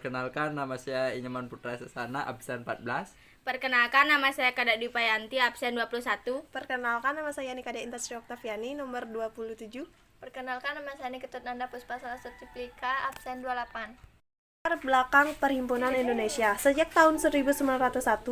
Perkenalkan, nama saya Inyaman Putra Sesana, absen 14. Perkenalkan, nama saya Kada Dwi Payanti, absen 21. Perkenalkan, nama saya Nikade Intasri Oktaviani, nomor 27. Perkenalkan, nama saya Niketut Nanda Puspa Salasuciplika, absen 28. Latar belakang Perhimpunan Indonesia. Sejak tahun 1901,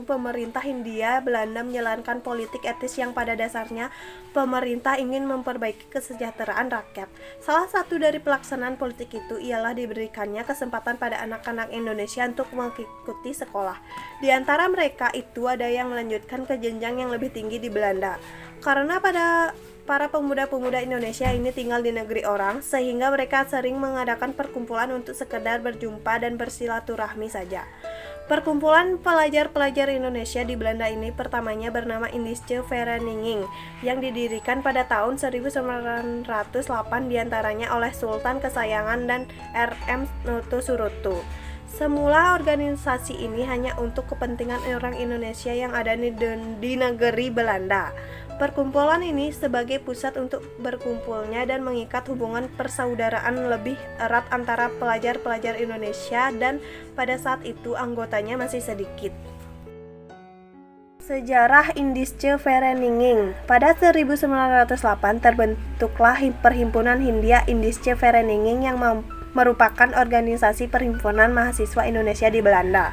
pemerintah Hindia Belanda menjalankan politik etis yang pada dasarnya pemerintah ingin memperbaiki kesejahteraan rakyat. Salah satu dari pelaksanaan politik itu ialah diberikannya kesempatan pada anak-anak Indonesia untuk mengikuti sekolah. Di antara mereka itu ada yang melanjutkan ke jenjang yang lebih tinggi di Belanda. Karena para pemuda-pemuda Indonesia ini tinggal di negeri orang, sehingga mereka sering mengadakan perkumpulan untuk sekedar berjumpa dan bersilaturahmi saja. Perkumpulan pelajar-pelajar Indonesia di Belanda ini pertamanya bernama Indische Vereniging yang didirikan pada tahun 1908 diantaranya oleh Sultan kesayangan dan R.M. Noto Suroto. Semula organisasi ini hanya untuk kepentingan orang Indonesia yang ada di negeri Belanda. Perkumpulan ini sebagai pusat untuk berkumpulnya dan mengikat hubungan persaudaraan lebih erat antara pelajar-pelajar Indonesia dan pada saat itu anggotanya masih sedikit. Sejarah Indische Vereniging. Pada 1908 terbentuklah Perhimpunan Hindia Indische Vereniging yang merupakan organisasi perhimpunan mahasiswa Indonesia di Belanda.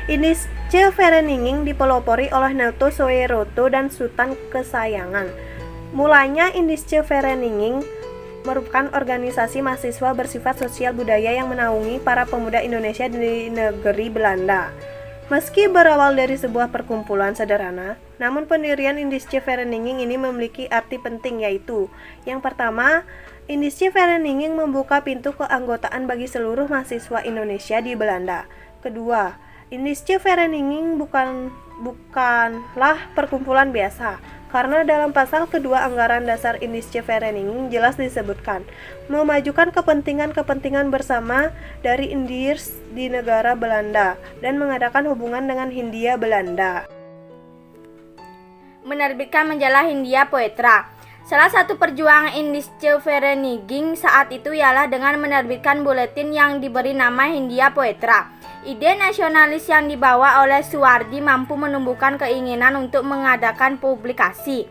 Indische Vereniging dipelopori oleh Noto Suroto dan Sultan kesayangan. Mulanya Indische Vereniging merupakan organisasi mahasiswa bersifat sosial budaya yang menaungi para pemuda Indonesia di negeri Belanda. Meski berawal dari sebuah perkumpulan sederhana, namun pendirian Indische Vereniging ini memiliki arti penting, yaitu yang pertama, Indische Vereniging membuka pintu keanggotaan bagi seluruh mahasiswa Indonesia di Belanda. Kedua, Indische Vereniging bukanlah perkumpulan biasa, karena dalam pasal kedua anggaran dasar Indische Vereniging jelas disebutkan memajukan kepentingan bersama dari Indiërs di negara Belanda dan mengadakan hubungan dengan Hindia Belanda. Menerbitkan majalah Hindia Poetra. Salah satu perjuangan Indische Vereniging saat itu ialah dengan menerbitkan buletin yang diberi nama Hindia Poetra. Ide nasionalis yang dibawa oleh Suwardi mampu menumbuhkan keinginan untuk mengadakan publikasi.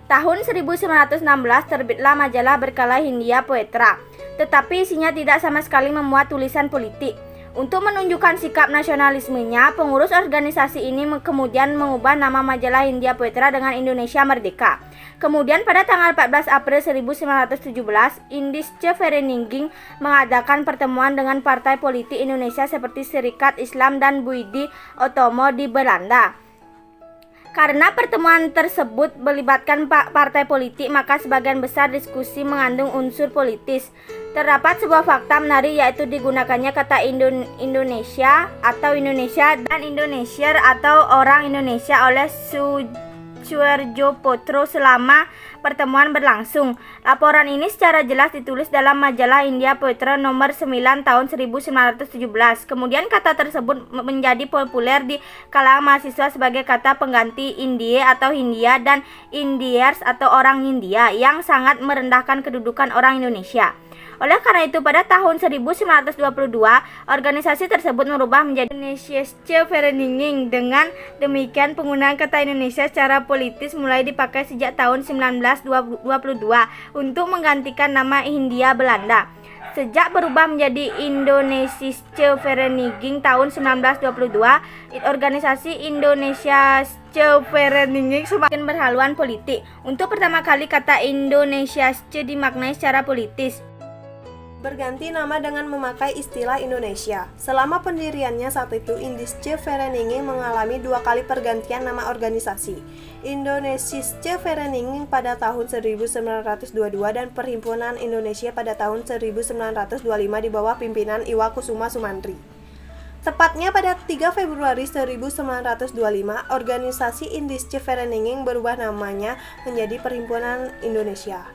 Tahun 1916 terbitlah majalah berkala Hindia Poetra, tetapi isinya tidak sama sekali memuat tulisan politik. Untuk menunjukkan sikap nasionalismenya, pengurus organisasi ini kemudian mengubah nama majalah Hindia Poetra dengan Indonesia Merdeka. Kemudian pada tanggal 14 April 1917, Indische Vereniging mengadakan pertemuan dengan partai politik Indonesia seperti Serikat Islam dan Budi Utomo di Belanda. Karena pertemuan tersebut melibatkan partai politik, maka sebagian besar diskusi mengandung unsur politis. Terdapat sebuah fakta menarik, yaitu digunakannya kata Indonesia atau Indonesia dan Indonesier atau orang Indonesia oleh Suharjo Potro selama pertemuan berlangsung. Laporan ini secara jelas ditulis dalam majalah Hindia Poetra nomor 9 tahun 1917. Kemudian kata tersebut menjadi populer di kalangan mahasiswa sebagai kata pengganti Indie atau Hindia dan Indiërs atau orang Hindia yang sangat merendahkan kedudukan orang Indonesia. Oleh karena itu, pada tahun 1922, organisasi tersebut merubah menjadi Indische Vereniging. Dengan demikian, penggunaan kata Indonesia secara politis mulai dipakai sejak tahun 1922 untuk menggantikan nama Hindia Belanda. Sejak berubah menjadi Indische Vereniging tahun 1922, organisasi Indische Vereniging semakin berhaluan politik. Untuk pertama kali, kata Indonesia dimaknai secara politis. Berganti nama dengan memakai istilah Indonesia. Selama pendiriannya saat itu, Indische Vereniging mengalami 2 kali pergantian nama organisasi. Indonesiische Vereniging pada tahun 1922 dan Perhimpunan Indonesia pada tahun 1925 di bawah pimpinan Iwa Kusuma Sumantri. Tepatnya pada 3 Februari 1925, organisasi Indische Vereniging berubah namanya menjadi Perhimpunan Indonesia.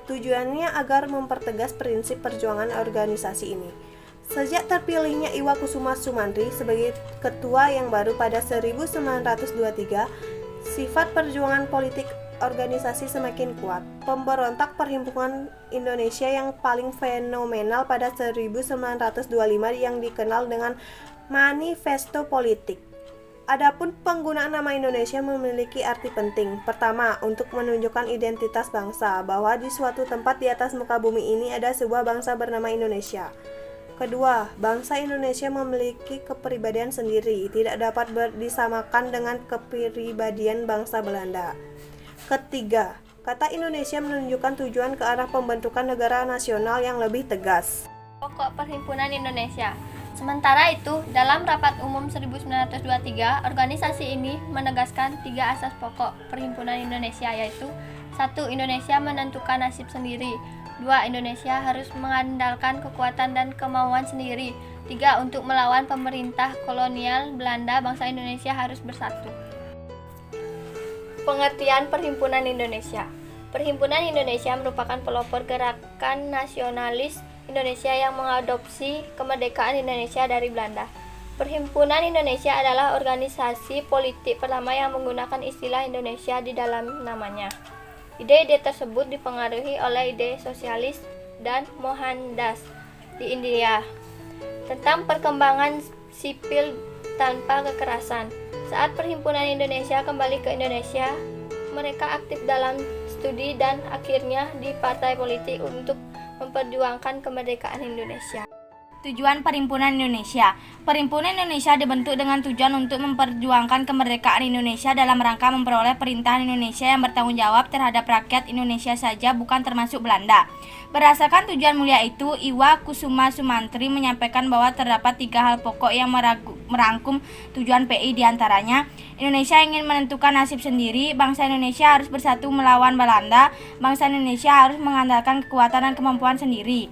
Tujuannya agar mempertegas prinsip perjuangan organisasi ini. Sejak terpilihnya Iwa Kusuma Sumantri sebagai ketua yang baru pada 1923, sifat perjuangan politik organisasi semakin kuat. Pemberontak Perhimpunan Indonesia yang paling fenomenal pada 1925 yang dikenal dengan Manifesto Politik. Adapun penggunaan nama Indonesia memiliki arti penting. Pertama, untuk menunjukkan identitas bangsa, bahwa di suatu tempat di atas muka bumi ini ada sebuah bangsa bernama Indonesia. Kedua, bangsa Indonesia memiliki kepribadian sendiri, tidak dapat disamakan dengan kepribadian bangsa Belanda. Ketiga, kata Indonesia menunjukkan tujuan ke arah pembentukan negara nasional yang lebih tegas. Pokok Perhimpunan Indonesia. Sementara itu, dalam Rapat Umum 1923, organisasi ini menegaskan 3 asas pokok Perhimpunan Indonesia, yaitu 1. Indonesia menentukan nasib sendiri. 2. Indonesia harus mengandalkan kekuatan dan kemauan sendiri. 3. Untuk melawan pemerintah kolonial Belanda, bangsa Indonesia harus bersatu. Pengertian Perhimpunan Indonesia. Perhimpunan Indonesia merupakan pelopor gerakan nasionalis Indonesia yang mengadopsi kemerdekaan Indonesia dari Belanda. Perhimpunan Indonesia adalah organisasi politik pertama yang menggunakan istilah Indonesia di dalam namanya. Ide-ide tersebut dipengaruhi oleh ide sosialis dan Mohandas di India tentang perkembangan sipil tanpa kekerasan. Saat Perhimpunan Indonesia kembali ke Indonesia, mereka aktif dalam studi dan akhirnya di partai politik untuk memperjuangkan kemerdekaan Indonesia. Tujuan Perhimpunan Indonesia. Perhimpunan Indonesia dibentuk dengan tujuan untuk memperjuangkan kemerdekaan Indonesia dalam rangka memperoleh perintahan Indonesia yang bertanggung jawab terhadap rakyat Indonesia saja, bukan termasuk Belanda. Berdasarkan tujuan mulia itu, Iwa Kusuma Sumantri menyampaikan bahwa terdapat 3 hal pokok yang merangkum tujuan PI, diantaranya Indonesia ingin menentukan nasib sendiri, bangsa Indonesia harus bersatu melawan Belanda, bangsa Indonesia harus mengandalkan kekuatan dan kemampuan sendiri.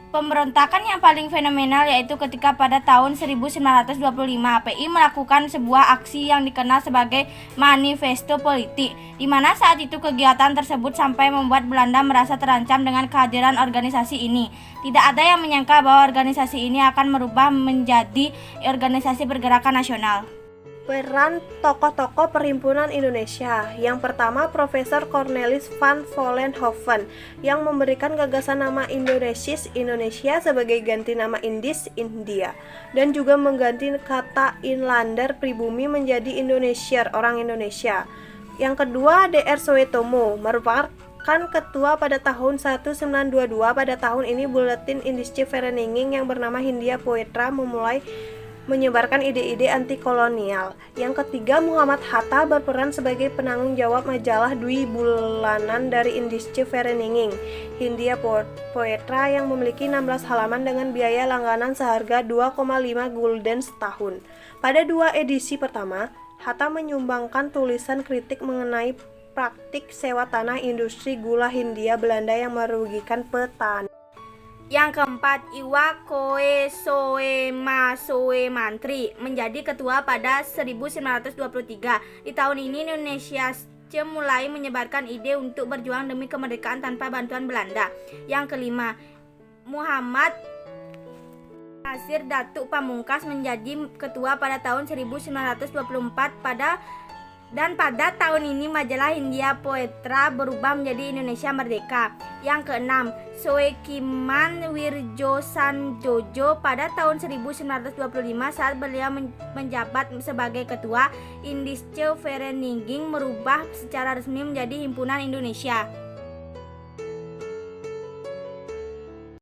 Pemberontakan yang paling fenomenal yaitu ketika pada tahun 1925 PI melakukan sebuah aksi yang dikenal sebagai Manifesto Politik, di mana saat itu kegiatan tersebut sampai membuat Belanda merasa terancam dengan kehadiran organisasi ini. Tidak ada yang menyangka bahwa organisasi ini akan merubah menjadi organisasi pergerakan nasional. Peran tokoh-tokoh Perhimpunan Indonesia. Yang pertama, Profesor Cornelis van Vollenhoven yang memberikan gagasan nama Indonesis Indonesia sebagai ganti nama Indis India, dan juga mengganti kata Inlander pribumi menjadi Indonesier orang Indonesia. Yang kedua, Dr. Suetomo merupakan ketua pada tahun 1922. Pada tahun ini Buletin Indische Vereniging yang bernama Hindia Poetra memulai menyebarkan ide-ide anti-kolonial. Yang ketiga, Muhammad Hatta berperan sebagai penanggung jawab majalah Dwi bulanan dari Indische Vereniging Hindia Poetra yang memiliki 16 halaman dengan biaya langganan seharga 2,5 gulden setahun. Pada 2 edisi pertama, Hatta menyumbangkan tulisan kritik mengenai praktik sewa tanah industri gula Hindia Belanda yang merugikan petani. Yang keempat, Iwa Koe Soema Soe Mantri menjadi ketua pada 1923. Di tahun ini Indonesia mulai menyebarkan ide untuk berjuang demi kemerdekaan tanpa bantuan Belanda. Yang kelima, Muhammad Nasir Datuk Pamungkas menjadi ketua pada tahun 1924 dan pada tahun ini majalah Hindia Poetra berubah menjadi Indonesia Merdeka. Yang keenam, Soekiman Wirjosanjojo pada tahun 1925 saat beliau menjabat sebagai ketua Indische Vereniging merubah secara resmi menjadi Himpunan Indonesia.